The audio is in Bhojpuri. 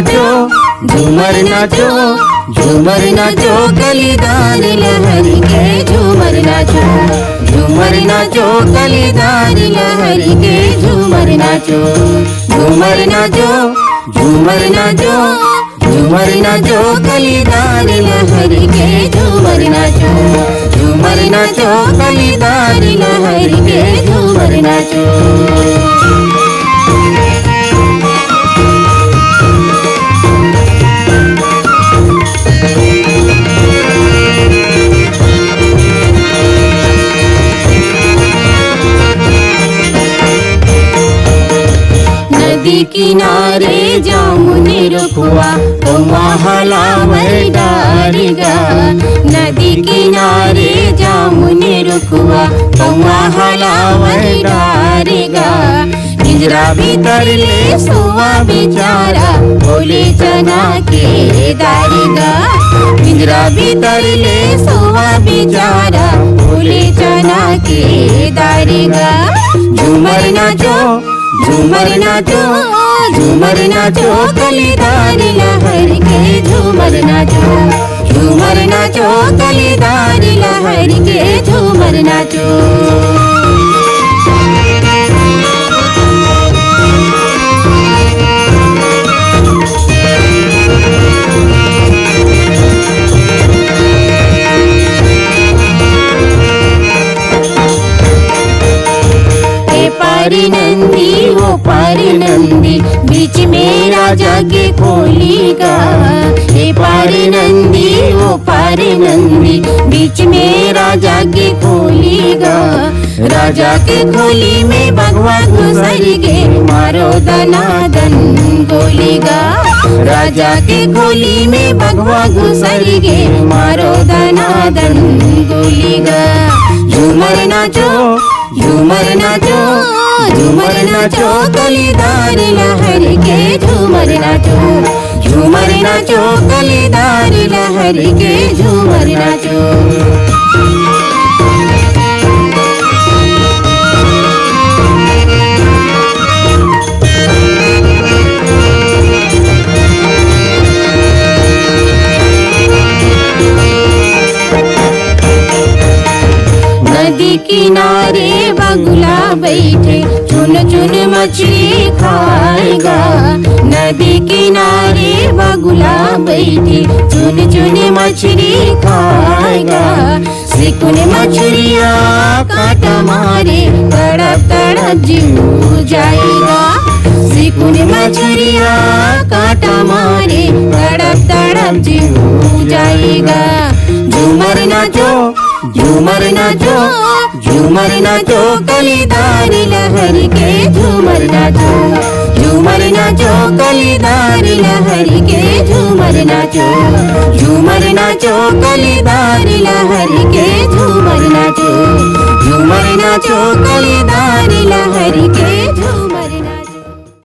नाचो झूमर नाचो झूमर नाचो कलीदार लहरी के झूमर नाचो झूमर नाचो कलीदार लहरी के झूमर नाचो झूमर नाचो झूमर नाचो झूमर नाचो कलीदार लहरी के झूमर नाचो झूमर नाचो कलीदार लहरी के झूमर नाचो। नदी किनारे जामुने रुकवा तो महलावर डारेगा नदी किनारे जामुने रुकवा तो महलावर डारेगा पिंजरा भीतर ले सोवा बेचारा बोले चना के दारेगा पिंजरा भीतर ले सोवा बेचारा बोले चना के दारेगा। झूमर नाचो झूमर नाचो झूमर नाचो कलीदार लहरी के झूमर नाचो झूमर नाचो कलीदार लहरी के झूमर नाचो। पारी नंदी वो पारी नंदी बीच में राजा के खोलीगा हे पारी नंदी वो पारी नंदी बीच में राजा के खोलीगा राजा के खोली में भगवा घुसर गे मारो दनादन गोलीगा राजा के खोली में भगवा घुसर गे मारो दनादन गोलीगा। झूमर नाचो झूमर नाचो झूमर नाचो कलीदार लहरी के झूमर नाचो झूमर नाचो कलीदार लहरी के झूमर नाचो। नदी किनारे बगुला बैठे चुन चुन मछली खाएगा नदी किनारे बगुला बैठे चुन चुन मछली खाएगा सिकुन मछलियाँ कांटा मारे तड़प तड़प जीव जाएगा सिकुन मछलियाँ कांटा मारे तड़प तड़प जीव जाएगा। झूमर नाचो झूमर नाचो झूमर नाचो कलीदार लहरी के झूमर नाचो झूमर नाचो कलीदार लहरी के झूमर नाचो झूमर नाचो कलीदार लहरी के झूमर नाचो झूमर नाचो कलीदार लहरी के झूमर